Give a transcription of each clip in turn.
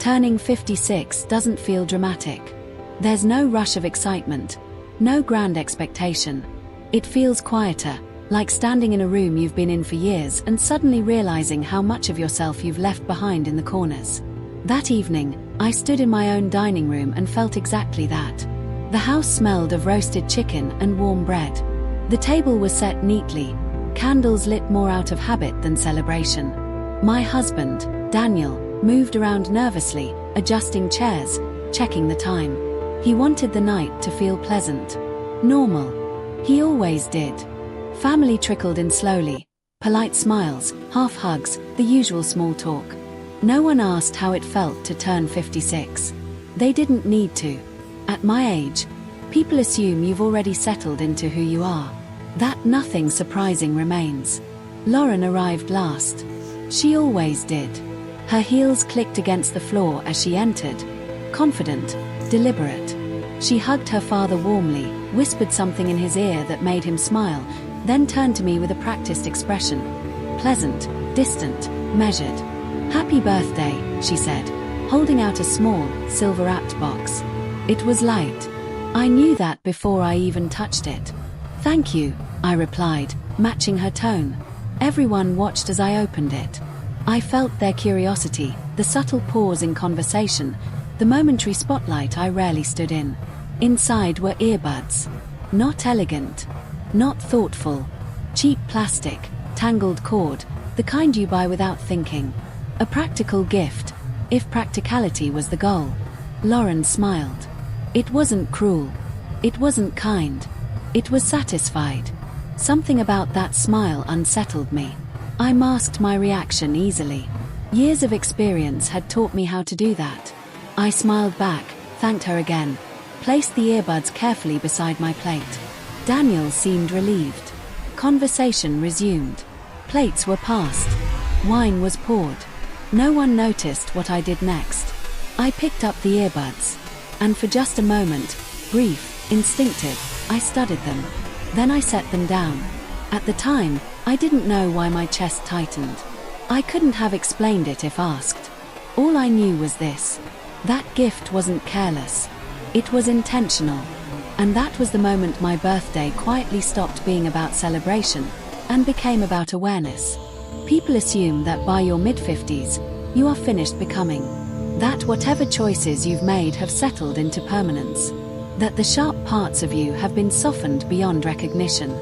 Turning 56 doesn't feel dramatic. There's no rush of excitement, no grand expectation. It feels quieter, like standing in a room you've been in for years and suddenly realizing how much of yourself you've left behind in the corners. That evening, I stood in my own dining room and felt exactly that. The house smelled of roasted chicken and warm bread. The table was set neatly, candles lit more out of habit than celebration. My husband, Daniel, moved around nervously, adjusting chairs, checking the time. He wanted the night to feel pleasant. Normal. He always did. Family trickled in slowly, polite smiles, half hugs, the usual small talk. No one asked how it felt to turn 56. They didn't need to. At my age, people assume you've already settled into who you are. That nothing surprising remains. Lauren arrived last. She always did. Her heels clicked against the floor as she entered. Confident, deliberate. She hugged her father warmly, whispered something in his ear that made him smile, then turned to me with a practiced expression. Pleasant, distant, measured. "Happy birthday," she said, holding out a small, silver-wrapped box. It was light. I knew that before I even touched it. "Thank you," I replied, matching her tone. Everyone watched as I opened it. I felt their curiosity, the subtle pause in conversation, the momentary spotlight I rarely stood in. Inside were earbuds. Not elegant. Not thoughtful. Cheap plastic, tangled cord, the kind you buy without thinking. A practical gift, if practicality was the goal. Lauren smiled. It wasn't cruel. It wasn't kind. It was satisfied. Something about that smile unsettled me. I masked my reaction easily. Years of experience had taught me how to do that. I smiled back, thanked her again, placed the earbuds carefully beside my plate. Daniel seemed relieved. Conversation resumed. Plates were passed. Wine was poured. No one noticed what I did next. I picked up the earbuds. And for just a moment, brief, instinctive, I studied them. Then I set them down. At the time, I didn't know why my chest tightened. I couldn't have explained it if asked. All I knew was this. That gift wasn't careless. It was intentional. And that was the moment my birthday quietly stopped being about celebration and became about awareness. People assume that by your mid-50s, you are finished becoming. That whatever choices you've made have settled into permanence. That the sharp parts of you have been softened beyond recognition.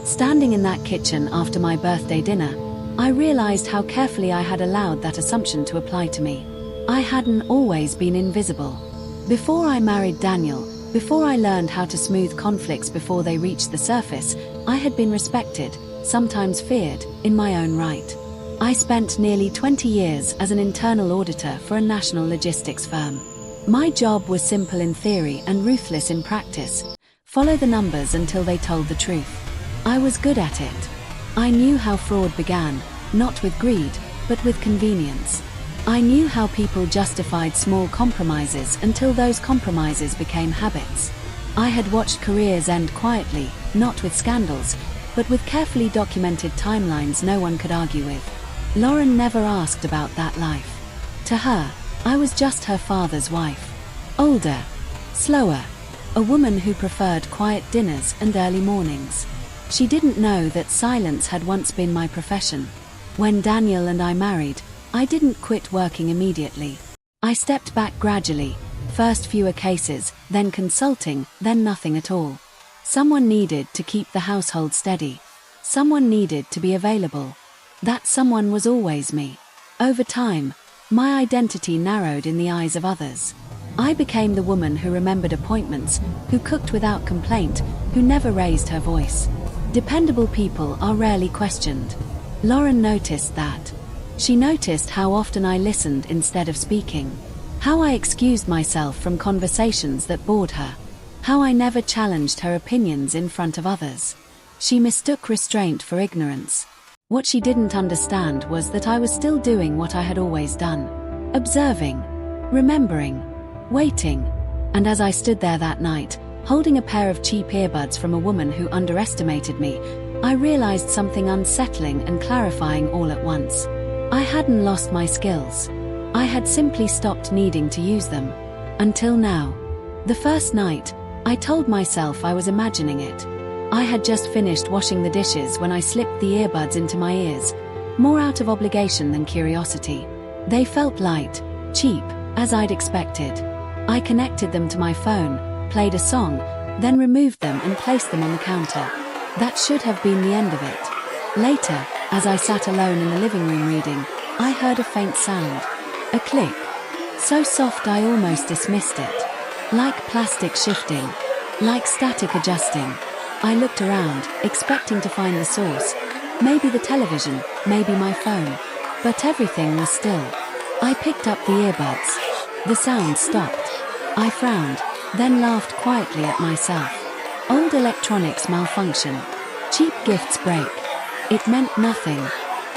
Standing in that kitchen after my birthday dinner, I realized how carefully I had allowed that assumption to apply to me. I hadn't always been invisible. Before I married Daniel, before I learned how to smooth conflicts before they reached the surface, I had been respected, sometimes feared, in my own right. I spent nearly 20 years as an internal auditor for a national logistics firm. My job was simple in theory and ruthless in practice. Follow the numbers until they told the truth. I was good at it. I knew how fraud began, not with greed, but with convenience. I knew how people justified small compromises until those compromises became habits. I had watched careers end quietly, not with scandals, but with carefully documented timelines no one could argue with. Lauren never asked about that life. To her, I was just her father's wife. Older, slower, a woman who preferred quiet dinners and early mornings. She didn't know that silence had once been my profession. When Daniel and I married, I didn't quit working immediately. I stepped back gradually, first fewer cases, then consulting, then nothing at all. Someone needed to keep the household steady. Someone needed to be available. That someone was always me. Over time, my identity narrowed in the eyes of others. I became the woman who remembered appointments, who cooked without complaint, who never raised her voice. Dependable people are rarely questioned. Lauren noticed that. She noticed how often I listened instead of speaking. How I excused myself from conversations that bored her. How I never challenged her opinions in front of others. She mistook restraint for ignorance. What she didn't understand was that I was still doing what I had always done. Observing. Remembering. Waiting. And as I stood there that night, holding a pair of cheap earbuds from a woman who underestimated me, I realized something unsettling and clarifying all at once. I hadn't lost my skills. I had simply stopped needing to use them. Until now. The first night, I told myself I was imagining it. I had just finished washing the dishes when I slipped the earbuds into my ears, more out of obligation than curiosity. They felt light, cheap, as I'd expected. I connected them to my phone, played a song, then removed them and placed them on the counter. That should have been the end of it. Later, as I sat alone in the living room reading, I heard a faint sound. A click. So soft I almost dismissed it. Like plastic shifting. Like static adjusting. I looked around, expecting to find the source. Maybe the television, maybe my phone. But everything was still. I picked up the earbuds. The sound stopped. I frowned, then laughed quietly at myself. Old electronics malfunction. Cheap gifts break. It meant nothing.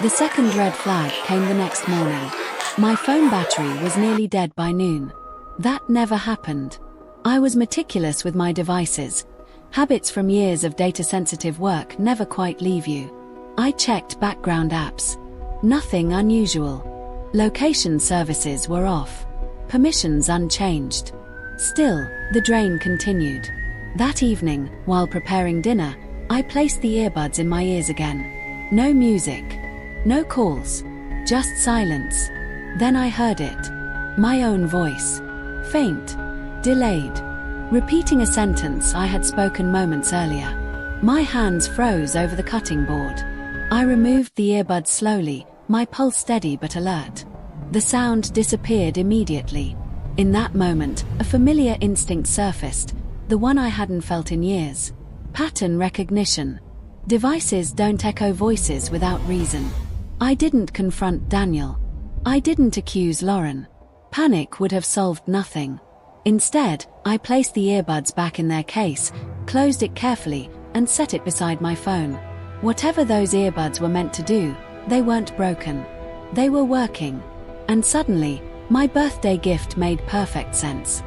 The second red flag came the next morning. My phone battery was nearly dead by noon. That never happened. I was meticulous with my devices. Habits from years of data-sensitive work never quite leave you. I checked background apps. Nothing unusual. Location services were off. Permissions unchanged. Still, the drain continued. That evening, while preparing dinner, I placed the earbuds in my ears again. No music. No calls. Just silence. Then I heard it. My own voice. Faint. Delayed. Repeating a sentence I had spoken moments earlier. My hands froze over the cutting board. I removed the earbuds slowly, my pulse steady but alert. The sound disappeared immediately. In that moment, a familiar instinct surfaced, the one I hadn't felt in years. Pattern recognition. Devices don't echo voices without reason. I didn't confront Daniel. I didn't accuse Lauren. Panic would have solved nothing. Instead, I placed the earbuds back in their case, closed it carefully, and set it beside my phone. Whatever those earbuds were meant to do, they weren't broken. They were working. And suddenly, my birthday gift made perfect sense.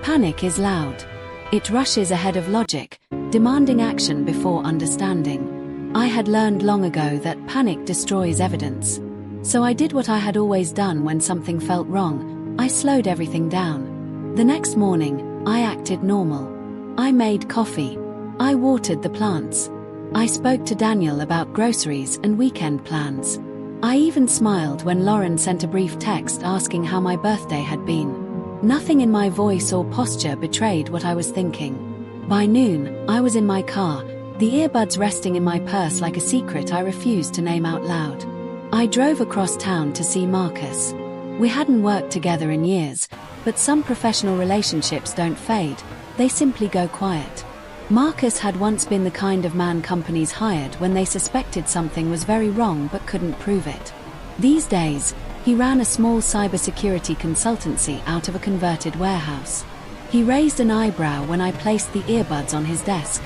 Panic is loud. It rushes ahead of logic, demanding action before understanding. I had learned long ago that panic destroys evidence. So I did what I had always done when something felt wrong. I slowed everything down. The next morning, I acted normal. I made coffee. I watered the plants. I spoke to Daniel about groceries and weekend plans. I even smiled when Lauren sent a brief text asking how my birthday had been. Nothing in my voice or posture betrayed what I was thinking. By noon, I was in my car, the earbuds resting in my purse like a secret I refused to name out loud. I drove across town to see Marcus. We hadn't worked together in years, but some professional relationships don't fade, they simply go quiet. Marcus had once been the kind of man companies hired when they suspected something was very wrong but couldn't prove it. These days, he ran a small cybersecurity consultancy out of a converted warehouse. He raised an eyebrow when I placed the earbuds on his desk.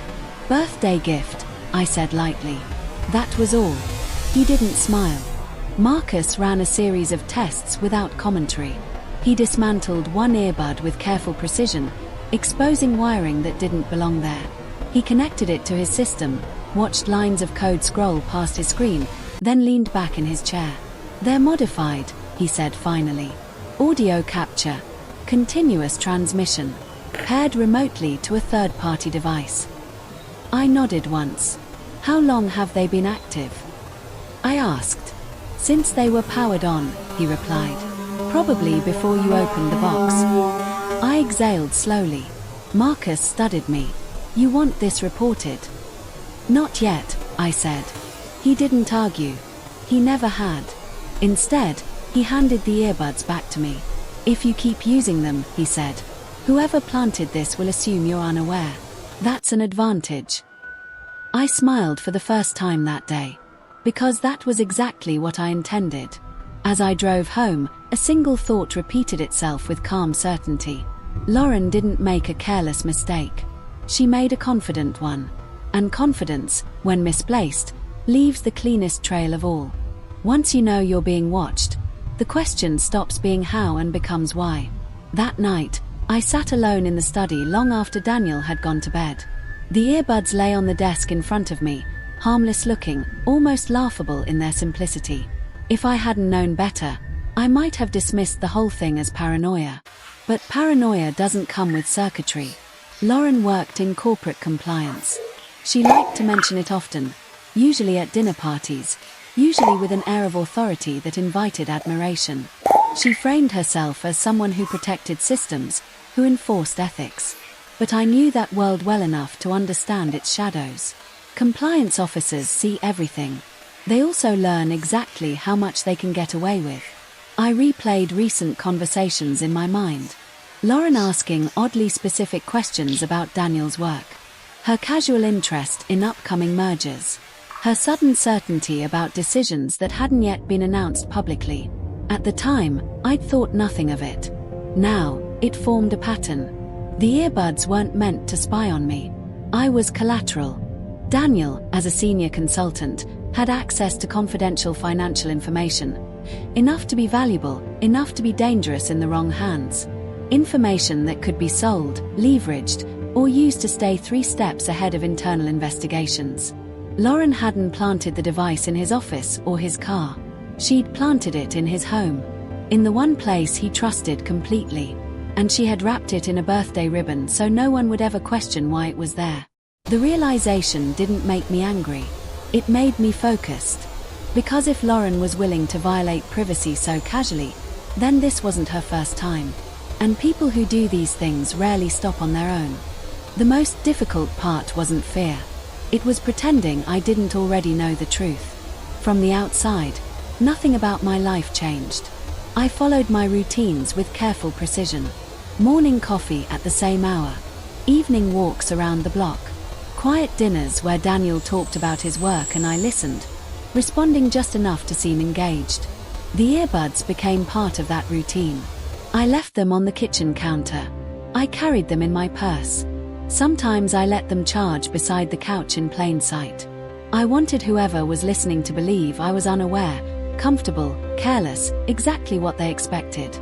"Birthday gift," I said lightly. That was all. He didn't smile. Marcus ran a series of tests without commentary. He dismantled one earbud with careful precision, exposing wiring that didn't belong there. He connected it to his system, watched lines of code scroll past his screen, then leaned back in his chair. "They're modified," he said finally. "Audio capture. Continuous transmission. Paired remotely to a third-party device." I nodded once. "How long have they been active?" I asked. "Since they were powered on," he replied. "Probably before you opened the box." I exhaled slowly. Marcus studied me. "You want this reported?" "Not yet," I said. He didn't argue. He never had. Instead, he handed the earbuds back to me. "If you keep using them," he said, "whoever planted this will assume you're unaware. That's an advantage." I smiled for the first time that day. Because that was exactly what I intended. As I drove home, a single thought repeated itself with calm certainty. Lauren didn't make a careless mistake. She made a confident one. And confidence, when misplaced, leaves the cleanest trail of all. Once you know you're being watched, the question stops being how and becomes why. That night, I sat alone in the study long after Daniel had gone to bed. The earbuds lay on the desk in front of me, harmless looking, almost laughable in their simplicity. If I hadn't known better, I might have dismissed the whole thing as paranoia. But paranoia doesn't come with circuitry. Lauren worked in corporate compliance. She liked to mention it often, usually at dinner parties, usually with an air of authority that invited admiration. She framed herself as someone who protected systems, who enforced ethics. But I knew that world well enough to understand its shadows. Compliance officers see everything. They also learn exactly how much they can get away with. I replayed recent conversations in my mind. Lauren asking oddly specific questions about Daniel's work. Her casual interest in upcoming mergers. Her sudden certainty about decisions that hadn't yet been announced publicly. At the time, I'd thought nothing of it. Now, it formed a pattern. The earbuds weren't meant to spy on me. I was collateral. Daniel, as a senior consultant, had access to confidential financial information. Enough to be valuable, enough to be dangerous in the wrong hands. Information that could be sold, leveraged, or used to stay 3 steps ahead of internal investigations. Lauren hadn't planted the device in his office or his car. She'd planted it in his home. In the one place he trusted completely. And she had wrapped it in a birthday ribbon so no one would ever question why it was there. The realization didn't make me angry. It made me focused. Because if Lauren was willing to violate privacy so casually, then this wasn't her first time. And people who do these things rarely stop on their own. The most difficult part wasn't fear. It was pretending I didn't already know the truth. From the outside, nothing about my life changed. I followed my routines with careful precision. Morning coffee at the same hour. Evening walks around the block. Quiet dinners where Daniel talked about his work and I listened, responding just enough to seem engaged. The earbuds became part of that routine. I left them on the kitchen counter. I carried them in my purse. Sometimes I let them charge beside the couch in plain sight. I wanted whoever was listening to believe I was unaware, comfortable, careless, exactly what they expected.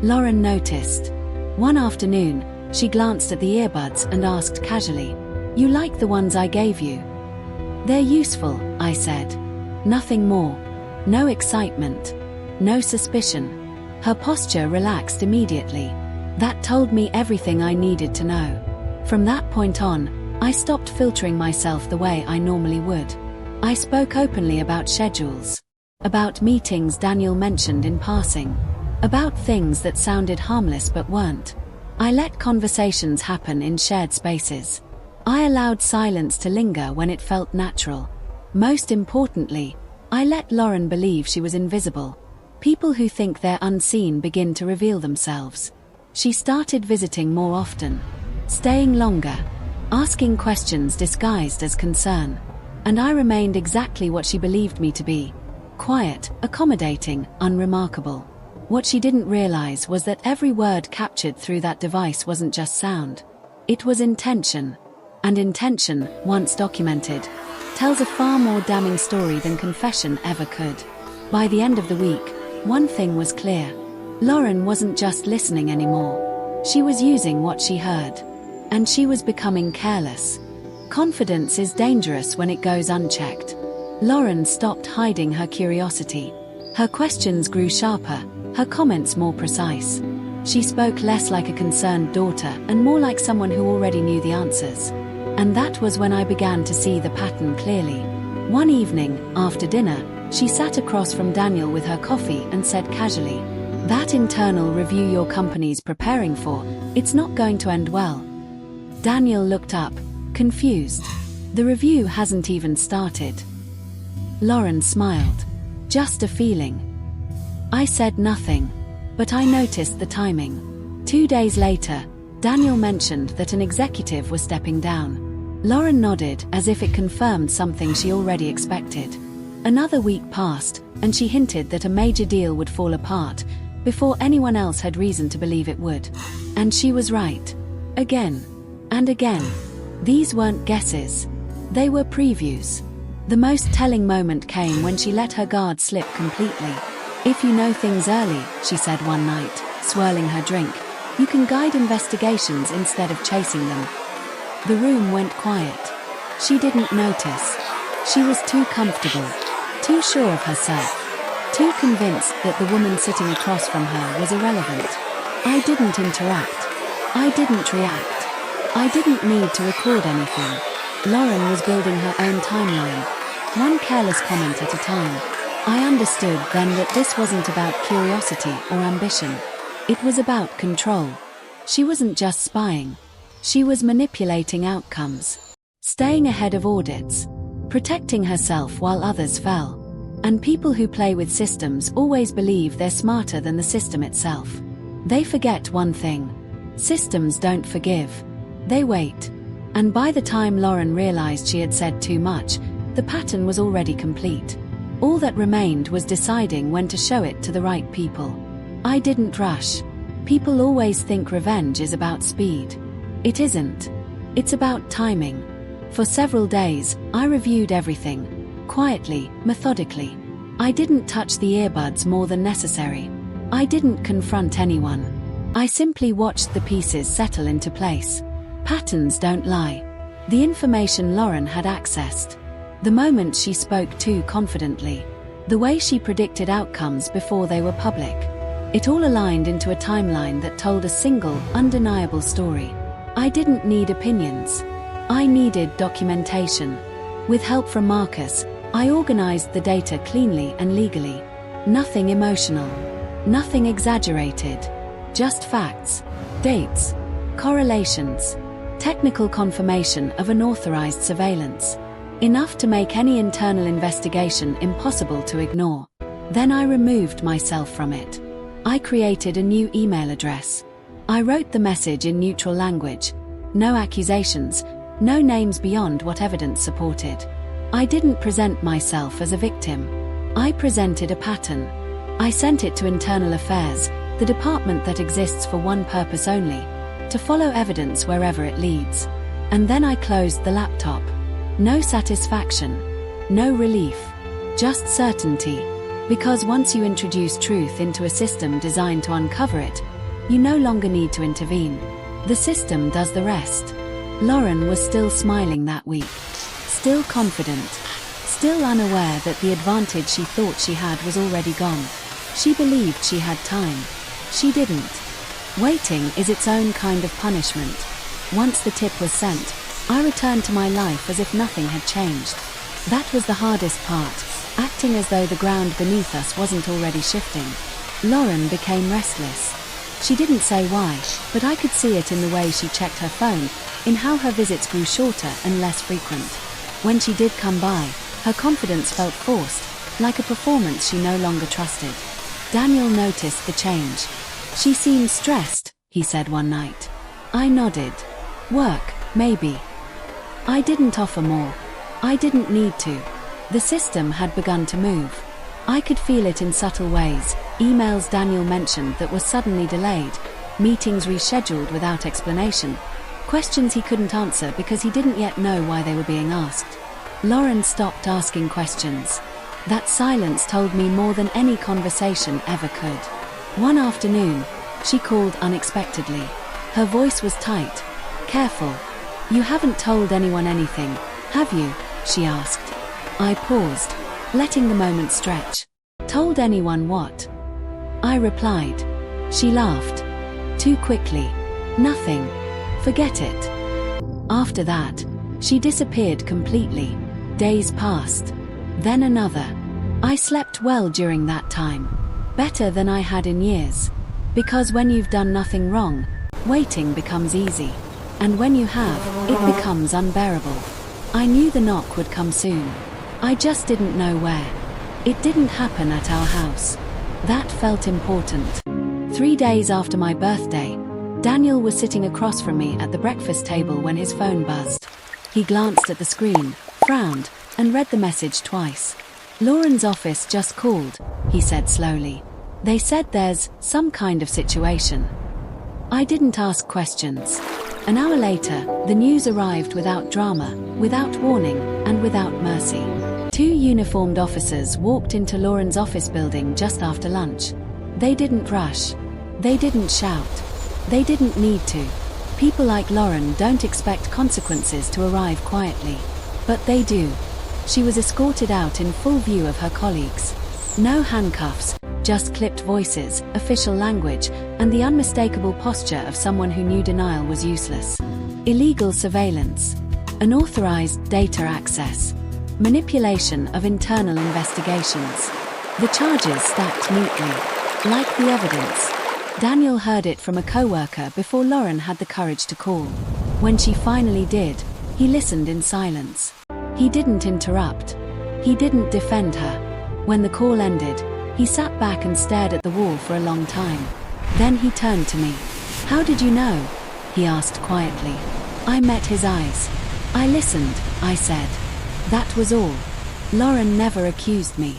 Lauren noticed. One afternoon, she glanced at the earbuds and asked casually, "You like the ones I gave you?" "They're useful," I said. Nothing more. No excitement. No suspicion. Her posture relaxed immediately. That told me everything I needed to know. From that point on, I stopped filtering myself the way I normally would. I spoke openly about schedules. About meetings Daniel mentioned in passing. About things that sounded harmless but weren't. I let conversations happen in shared spaces. I allowed silence to linger when it felt natural. Most importantly, I let Lauren believe she was invisible. People who think they're unseen begin to reveal themselves. She started visiting more often, staying longer, asking questions disguised as concern. And I remained exactly what she believed me to be. Quiet, accommodating, unremarkable. What she didn't realize was that every word captured through that device wasn't just sound. It was intention. And intention, once documented, tells a far more damning story than confession ever could. By the end of the week, one thing was clear. Lauren wasn't just listening anymore. She was using what she heard. And she was becoming careless. Confidence is dangerous when it goes unchecked. Lauren stopped hiding her curiosity. Her questions grew sharper, her comments more precise. She spoke less like a concerned daughter and more like someone who already knew the answers. And that was when I began to see the pattern clearly. One evening, after dinner, she sat across from Daniel with her coffee and said casually, "That internal review your company's preparing for, it's not going to end well." Daniel looked up, confused. "The review hasn't even started." Lauren smiled. "Just a feeling." I said nothing, but I noticed the timing. 2 days later, Daniel mentioned that an executive was stepping down. Lauren nodded as if it confirmed something she already expected. Another week passed, and she hinted that a major deal would fall apart, before anyone else had reason to believe it would. And she was right. Again. And again. These weren't guesses. They were previews. The most telling moment came when she let her guard slip completely. "If you know things early," she said one night, swirling her drink, "you can guide investigations instead of chasing them." The room went quiet. She didn't notice. She was too comfortable, too sure of herself. too convinced that the woman sitting across from her was irrelevant. I didn't interact. I didn't react. I didn't need to record anything. Lauren was building her own timeline, one careless comment at a time. I understood then that this wasn't about curiosity or ambition. It was about control. She wasn't just spying. She was manipulating outcomes, staying ahead of audits, protecting herself while others fell. And people who play with systems always believe they're smarter than the system itself. They forget one thing. Systems don't forgive. They wait. And by the time Lauren realized she had said too much, the pattern was already complete. All that remained was deciding when to show it to the right people. I didn't rush. People always think revenge is about speed. It isn't. It's about timing. For several days, I reviewed everything. Quietly, methodically. I didn't touch the earbuds more than necessary. I didn't confront anyone. I simply watched the pieces settle into place. Patterns don't lie. The information Lauren had accessed. The moment she spoke too confidently. The way she predicted outcomes before they were public. It all aligned into a timeline that told a single, undeniable story. I didn't need opinions. I needed documentation. With help from Marcus, I organized the data cleanly and legally. Nothing emotional. Nothing exaggerated. Just facts, dates, correlations, technical confirmation of unauthorized surveillance. Enough to make any internal investigation impossible to ignore. Then I removed myself from it. I created a new email address. I wrote the message in neutral language. No accusations, no names beyond what evidence supported. I didn't present myself as a victim. I presented a pattern. I sent it to Internal Affairs, the department that exists for one purpose only, to follow evidence wherever it leads. And then I closed the laptop. No satisfaction. No relief. Just certainty. Because once you introduce truth into a system designed to uncover it, you no longer need to intervene. The system does the rest. Lauren was still smiling that week. Still confident. Still unaware that the advantage she thought she had was already gone. She believed she had time. She didn't. Waiting is its own kind of punishment. Once the tip was sent, I returned to my life as if nothing had changed. That was the hardest part, acting as though the ground beneath us wasn't already shifting. Lauren became restless. She didn't say why, but I could see it in the way she checked her phone, in how her visits grew shorter and less frequent. When she did come by, her confidence felt forced, like a performance she no longer trusted. Daniel noticed the change. "She seems stressed," he said one night. I nodded. "Work, maybe." I didn't offer more. I didn't need to. The system had begun to move. I could feel it in subtle ways, emails Daniel mentioned that were suddenly delayed, meetings rescheduled without explanation, questions he couldn't answer because he didn't yet know why they were being asked. Lauren stopped asking questions. That silence told me more than any conversation ever could. One afternoon, she called unexpectedly. Her voice was tight. "Careful. You haven't told anyone anything, have you?" she asked. I paused, letting the moment stretch. "Told anyone what?" I replied. She laughed. "Too quickly. Nothing. Forget it." After that, she disappeared completely. Days passed. Then another. I slept well during that time. Better than I had in years. Because when you've done nothing wrong, waiting becomes easy. And when you have, it becomes unbearable. I knew the knock would come soon. I just didn't know where. It didn't happen at our house. That felt important. 3 days after my birthday, Daniel was sitting across from me at the breakfast table when his phone buzzed. He glanced at the screen, frowned, and read the message twice. "Lauren's office just called," he said slowly. "They said there's some kind of situation." I didn't ask questions. An hour later, the news arrived without drama, without warning, and without mercy. 2 uniformed officers walked into Lauren's office building just after lunch. They didn't rush. They didn't shout. They didn't need to. People like Lauren don't expect consequences to arrive quietly. But they do. She was escorted out in full view of her colleagues. No handcuffs, just clipped voices, official language, and the unmistakable posture of someone who knew denial was useless. Illegal surveillance. Unauthorized data access. Manipulation of internal investigations. The charges stacked neatly, like the evidence. Daniel heard it from a co-worker before Lauren had the courage to call. When she finally did, he listened in silence. He didn't interrupt. He didn't defend her. When the call ended, he sat back and stared at the wall for a long time. Then he turned to me. "How did you know?" he asked quietly. I met his eyes. "I listened," I said. That was all. Lauren never accused me.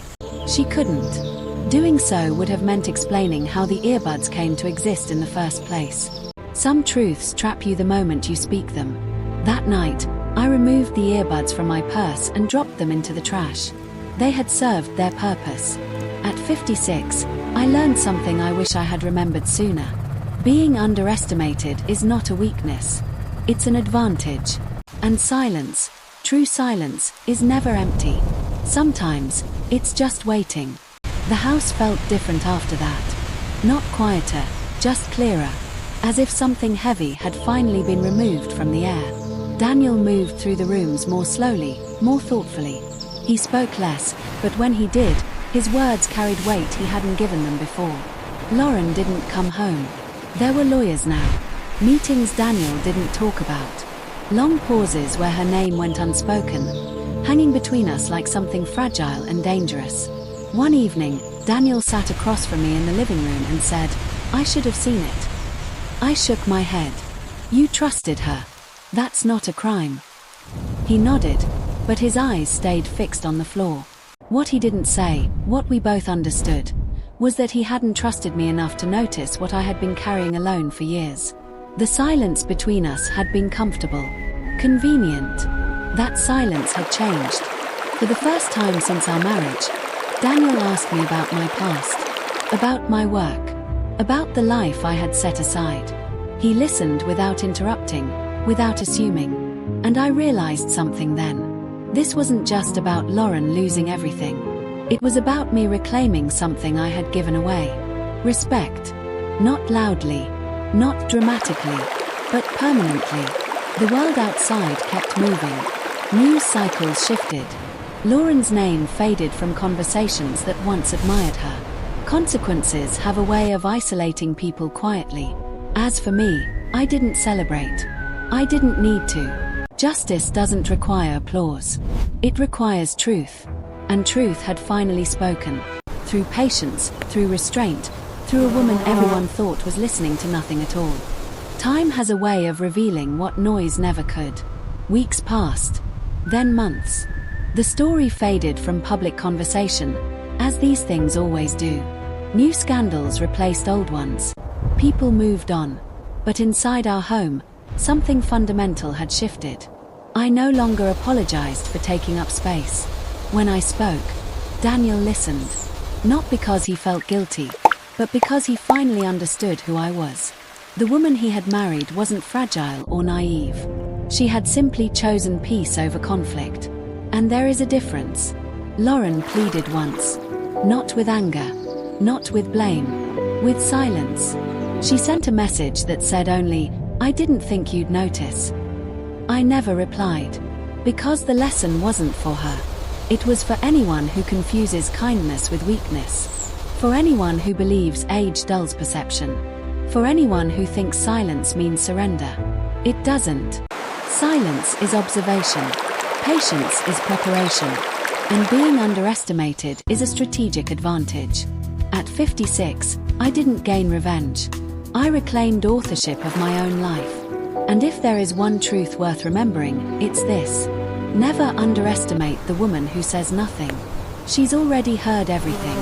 She couldn't. Doing so would have meant explaining how the earbuds came to exist in the first place. Some truths trap you the moment you speak them. That night, I removed the earbuds from my purse and dropped them into the trash. They had served their purpose. At 56, I learned something I wish I had remembered sooner. Being underestimated is not a weakness. It's an advantage. And silence, true silence, is never empty. Sometimes, it's just waiting. The house felt different after that. Not quieter, just clearer. As if something heavy had finally been removed from the air. Daniel moved through the rooms more slowly, more thoughtfully. He spoke less, but when he did, his words carried weight he hadn't given them before. Lauren didn't come home. There were lawyers now. Meetings Daniel didn't talk about. Long pauses where her name went unspoken, hanging between us like something fragile and dangerous. One evening, Daniel sat across from me in the living room and said, "I should have seen it." I shook my head. "You trusted her. That's not a crime." He nodded, but his eyes stayed fixed on the floor. What he didn't say, what we both understood, was that he hadn't trusted me enough to notice what I had been carrying alone for years. The silence between us had been comfortable, convenient. That silence had changed. For the first time since our marriage, Daniel asked me about my past, about my work, about the life I had set aside. He listened without interrupting, without assuming. And I realized something then. This wasn't just about Lauren losing everything. It was about me reclaiming something I had given away. Respect. Not loudly, not dramatically, but permanently. The world outside kept moving. News cycles shifted. Lauren's name faded from conversations that once admired her. Consequences have a way of isolating people quietly. As for me, I didn't celebrate. I didn't need to. Justice doesn't require applause. It requires truth. And truth had finally spoken. Through patience, through restraint, through a woman everyone thought was listening to nothing at all. Time has a way of revealing what noise never could. Weeks passed. Then months. The story faded from public conversation, as these things always do. New scandals replaced old ones. People moved on. But inside our home, something fundamental had shifted. I no longer apologized for taking up space. When I spoke, Daniel listened. Not because he felt guilty, but because he finally understood who I was. The woman he had married wasn't fragile or naive. She had simply chosen peace over conflict. And there is a difference. Lauren pleaded once. Not with anger. Not with blame. With silence. She sent a message that said only, "I didn't think you'd notice." I never replied. Because the lesson wasn't for her. It was for anyone who confuses kindness with weakness. For anyone who believes age dulls perception. For anyone who thinks silence means surrender. It doesn't. Silence is observation. Patience is preparation. And being underestimated is a strategic advantage. At 56, I didn't gain revenge. I reclaimed authorship of my own life. And if there is one truth worth remembering, it's this. Never underestimate the woman who says nothing. She's already heard everything.